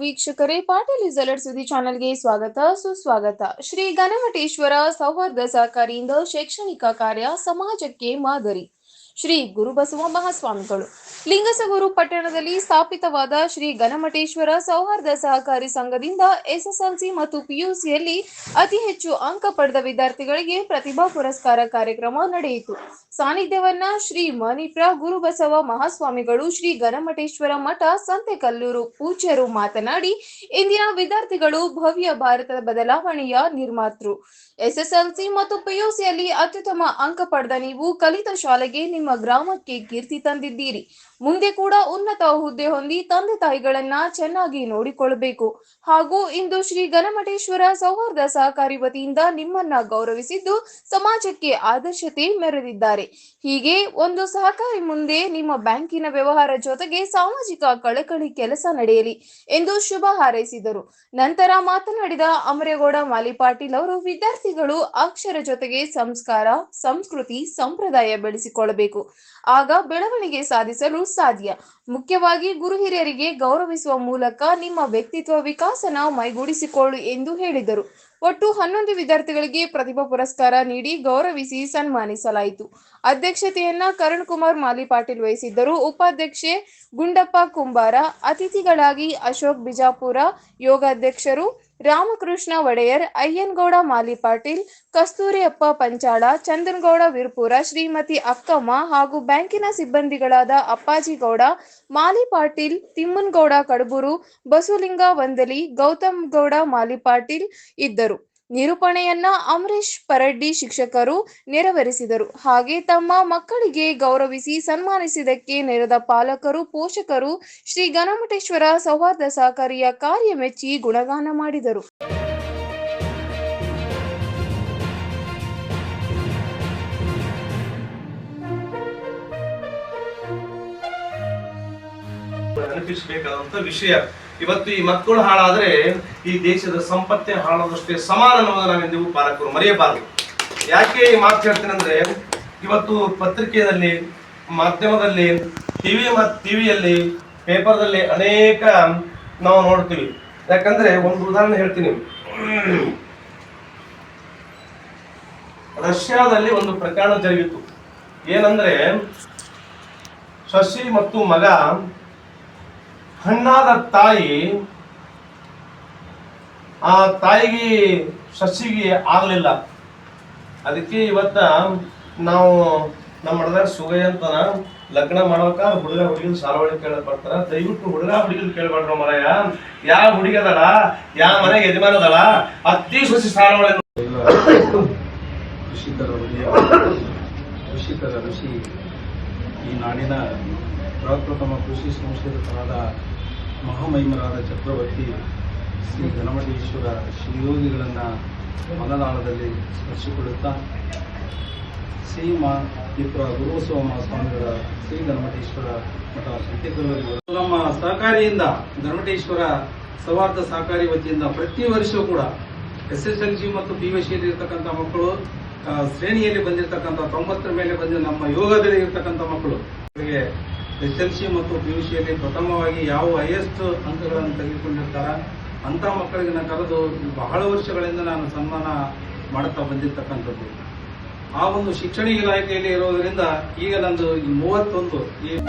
ವೀಕ್ಷಕರೇ, ಪಾಟೀಲ್ ಇಸ್ ಸುದ್ದಿ ಚಾನೆಲ್ಗೆ ಸ್ವಾಗತ ಸುಸ್ವಾಗತ. ಶ್ರೀ ಗಣಮಠೇಶ್ವರ ಸೌಹಾರ್ದ ಸಹಕಾರಿಯಿಂದ ಶೈಕ್ಷಣಿಕ ಕಾರ್ಯ ಸಮಾಜಕ್ಕೆ ಮಾದರಿ. ಶ್ರೀ ಗುರುಬಸವ ಮಹಾಸ್ವಾಮಿಗಳು ಲಿಂಗಸಗೂರು ಪಟ್ಟಣದಲ್ಲಿ ಸ್ಥಾಪಿತವಾದ ಶ್ರೀ ಗಣಮಠೇಶ್ವರ ಸೌಹಾರ್ದ ಸಹಕಾರಿ ಸಂಘದಿಂದ ಎಸ್ಎಸ್ಎಲ್ಸಿ ಮತ್ತು ಪಿಯುಸಿಯಲ್ಲಿ ಅತಿ ಹೆಚ್ಚು ಅಂಕ ಪಡೆದ ವಿದ್ಯಾರ್ಥಿಗಳಿಗೆ ಪ್ರತಿಭಾ ಪುರಸ್ಕಾರ ಕಾರ್ಯಕ್ರಮ ನಡೆಯಿತು. ಸಾನ್ನಿಧ್ಯವನ್ನ ಶ್ರೀ ಮಣಿಪ್ರ ಗುರುಬಸವ ಮಹಾಸ್ವಾಮಿಗಳು ಶ್ರೀ ಗಣಮಠೇಶ್ವರ ಮಠ ಸಂತೆಕಲ್ಲೂರು ಪೂಜ್ಯರು ಮಾತನಾಡಿ, ಇಂದಿನ ವಿದ್ಯಾರ್ಥಿಗಳು ಭವ್ಯ ಭಾರತದ ಬದಲಾವಣೆಯ ನಿರ್ಮಾತೃ. ಎಸ್ಎಸ್ಎಲ್ಸಿ ಮತ್ತು ಪಿಯುಸಿಯಲ್ಲಿ ಅತ್ಯುತ್ತಮ ಅಂಕ ಪಡೆದ ನೀವು ಕಲಿತ ಶಾಲೆಗೆ ನಿಮ್ಮ ಗ್ರಾಮಕ್ಕೆ ಕೀರ್ತಿ ತಂದಿದ್ದೀರಿ. ಮುಂದೆ ಕೂಡ ಉನ್ನತ ಹುದ್ದೆ ಹೊಂದಿ ತಂದೆ ತಾಯಿಗಳನ್ನ ಚೆನ್ನಾಗಿ ನೋಡಿಕೊಳ್ಳಬೇಕು. ಹಾಗೂ ಇಂದು ಶ್ರೀ ಗಣಮಠೇಶ್ವರ ಸೌಹಾರ್ದ ಸಹಕಾರಿ ವತಿಯಿಂದ ನಿಮ್ಮನ್ನ ಗೌರವಿಸಿದ್ದು ಸಮಾಜಕ್ಕೆ ಆದರ್ಶತೆ ಮೆರೆದಿದ್ದಾರೆ. ಹೀಗೆ ಒಂದು ಸಹಕಾರಿ ಮುಂದೆ ನಿಮ್ಮ ಬ್ಯಾಂಕಿನ ವ್ಯವಹಾರ ಜೊತೆಗೆ ಸಾಮಾಜಿಕ ಕಳಕಳಿ ಕೆಲಸ ನಡೆಯಲಿ ಎಂದು ಶುಭ ಹಾರೈಸಿದರು. ನಂತರ ಮಾತನಾಡಿದ ಅಮರೇಗೌಡ ಮಾಲಿಪಾಟೀಲ್ ಅವರು, ವಿದ್ಯಾರ್ಥಿಗಳು ಅಕ್ಷರ ಜೊತೆಗೆ ಸಂಸ್ಕಾರ, ಸಂಸ್ಕೃತಿ, ಸಂಪ್ರದಾಯ ಬೆಳೆಸಿಕೊಳ್ಳಬೇಕು. ಆಗ ಬೆಳವಣಿಗೆ ಸಾಧಿಸಲು ಸಾಧ್ಯ. ಮುಖ್ಯವಾಗಿ ಗುರು ಹಿರಿಯರಿಗೆ ಗೌರವಿಸುವ ಮೂಲಕ ನಿಮ್ಮ ವ್ಯಕ್ತಿತ್ವ ವಿಕಾಸನ ಮೈಗೂಡಿಸಿಕೊಳ್ಳು ಎಂದು ಹೇಳಿದರು. ಒಟ್ಟು 11 ವಿದ್ಯಾರ್ಥಿಗಳಿಗೆ ಪ್ರತಿಭಾ ಪುರಸ್ಕಾರ ನೀಡಿ ಗೌರವಿಸಿ ಸನ್ಮಾನಿಸಲಾಯಿತು. ಅಧ್ಯಕ್ಷತೆಯನ್ನ ಕರಣ್ ಕುಮಾರ್ ಮಾಲಿಪಾಟೀಲ್ ವಹಿಸಿದ್ದರು. ಉಪಾಧ್ಯಕ್ಷೆ ಗುಂಡಪ್ಪ ಕುಂಬಾರ, ಅತಿಥಿಗಳಾಗಿ ಅಶೋಕ್ ಬಿಜಾಪುರ, ಯೋಗಾಧ್ಯಕ್ಷರು ರಾಮಕೃಷ್ಣ ಒಡೆಯರ್, ಅಯ್ಯನಗೌಡ ಮಾಲಿಪಾಟೀಲ್, ಕಸ್ತೂರಿಯಪ್ಪ ಪಂಚಾಳ, ಚಂದನಗೌಡ ವಿರ್ಪುರ, ಶ್ರೀಮತಿ ಅಕ್ಕಮ್ಮ ಹಾಗೂ ಬ್ಯಾಂಕಿನ ಸಿಬ್ಬಂದಿಗಳಾದ ಅಪ್ಪಾಜಿಗೌಡ ಮಾಲಿಪಾಟೀಲ್, ತಿಮ್ಮನಗೌಡ ಕಡಬೂರು, ಬಸುಲಿಂಗ ವಂದಲಿ, ಗೌತಮ್ ಗೌಡ ಮಾಲಿಪಾಟೀಲ್ ಇದ್ದರು. ನಿರೂಪಣೆಯನ್ನ ಅಮರೇಶ್ ಪರಡ್ಡಿ ಶಿಕ್ಷಕರು ನೆರವೇರಿಸಿದರು. ಹಾಗೆ ತಮ್ಮ ಮಕ್ಕಳಿಗೆ ಗೌರವಿಸಿ ಸನ್ಮಾನಿಸಿದ್ದಕ್ಕೆ ನೆರೆದ ಪಾಲಕರು, ಪೋಷಕರು ಶ್ರೀ ಗಣಮಠೇಶ್ವರ ಸೌಹಾರ್ದ ಸಹಕಾರಿಯ ಕಾರ್ಯ ಮೆಚ್ಚಿ ಗುಣಗಾನ ಮಾಡಿದರು. ನೆನಪಿಸಬೇಕಾದಂತ ವಿಷಯ. ಇವತ್ತು ಈ ಮಕ್ಕಳು ಹಾಳಾದ್ರೆ ಈ ದೇಶದ ಸಂಪತ್ತೇ ಹಾಳಾದಷ್ಟೇ ಸಮಾನ ಅನ್ನೋದನ್ನ ನಾವೆಂದಿಗೂ ಪಾಲಕರು ಮರೆಯಬಾರದು. ಯಾಕೆ ಈ ಮಾತು ಹೇಳ್ತೀನಿ ಅಂದ್ರೆ, ಇವತ್ತು ಪತ್ರಿಕೆಯಲ್ಲಿ, ಮಾಧ್ಯಮದಲ್ಲಿ, ಟಿವಿಯಲ್ಲಿ, ಪೇಪರ್ದಲ್ಲಿ ಅನೇಕ ನಾವು ನೋಡ್ತೀವಿ. ಯಾಕಂದ್ರೆ ಒಂದು ಉದಾಹರಣೆ ಹೇಳ್ತೀನಿ. ರಷ್ಯಾದಲ್ಲಿ ಒಂದು ಪ್ರಕರಣ ಜರುಗಿತು. ಏನಂದ್ರೆ, ಶಶಿ ಮತ್ತು ಮಗ, ಹಣ್ಣಾದ ತಾಯಿ, ಆ ತಾಯಿಗೆ ಶಶಿಗೆ ಆಗ್ಲಿಲ್ಲ. ಅದಕ್ಕೆ ಇವತ್ತ ನಾವು ನಮ್ಮ ಮಠದಾಗ ಸುಗಯ್ಯ ಅಂತನ ಲಗ್ನ ಮಾಡ್ಬೇಕ ಹುಡುಗ ಹುಡುಗಿನ ಸಾಲವಳಿ ಕೇಳಕ್ ಬರ್ತಾರ. ದಯವಿಟ್ಟು ಹುಡುಗ ಹುಡುಗಿನ ಕೇಳ್ಬಾರ್ದು ಮರಯ್ಯ. ಯಾವ ಹುಡುಗಿ ಅದಳ, ಯಾವ ಮನೆಗೆ ಯಜಮಾನ ಅದಳ, ಅತಿ ಶಶಿ ಸಾಲವಳಿ. ಕೃಷಿಕರ ಋಷಿ, ಈ ನಾಡಿನ ಪ್ರಪ್ರಥಮ ಕೃಷಿ ಸಂಶೋಧಕರಾದ ಮಹಾಮಹಿಮರಾದ ಚಕ್ರವರ್ತಿ ಶ್ರೀ ಗಣಮಠೇಶ್ವರ ಶ್ರೀಯೋಗಿಗಳನ್ನು ಮನದಾಳದಲ್ಲಿ ಸ್ಮರಿಸಿಕೊಳ್ಳುತ್ತಾ, ಶ್ರೀ ಮಣಿಪ್ರ ಗುರುಬಸವ ಮಹಾಸ್ವಾಮಿಗಳ ಶ್ರೀ ಗಣಮಠೇಶ್ವರ ಮಠ ಸಂತೆಕಲ್ಲೂರು ನಮ್ಮ ಸಹಕಾರಿಯಿಂದ ಗಣಮಠೇಶ್ವರ ಸೌಹಾರ್ದ ಸಹಕಾರಿ ವತಿಯಿಂದ ಪ್ರತಿ ವರ್ಷವೂ ಕೂಡ ಎಸ್ಎಸ್ಎಲ್ಸಿ ಮತ್ತು ಪಿಯುಸಿಯಲ್ಲಿ ಇರತಕ್ಕಂಥ ಮಕ್ಕಳು, ಶ್ರೇಣಿಯಲ್ಲಿ ಬಂದಿರತಕ್ಕಂಥ 90 ಮೇಲೆ ಬಂದ ನಮ್ಮ ಯೋಗದಲ್ಲಿ ಇರತಕ್ಕಂಥ ಮಕ್ಕಳು, ಎಸ್ಎಲ್ಸಿ ಮತ್ತು ಪಿಯುಸಿಯಲ್ಲಿ ಪ್ರಥಮವಾಗಿ ಯಾವ ಹೈಯೆಸ್ಟ್ ಅಂಕಗಳನ್ನು ತೆಗೆದುಕೊಂಡಿರ್ತಾರ ಅಂತ ಮಕ್ಕಳಿಗೆ ನಾನು ಕರೆದು ಬಹಳ ವರ್ಷಗಳಿಂದ ನಾನು ಸನ್ಮಾನ ಮಾಡುತ್ತಾ ಬಂದಿರತಕ್ಕಂಥದ್ದು. ಆ ಒಂದು ಶಿಕ್ಷಣ ಇಲಾಖೆಯಲ್ಲಿ ಇರೋದರಿಂದ ಈಗ ನಂದು 31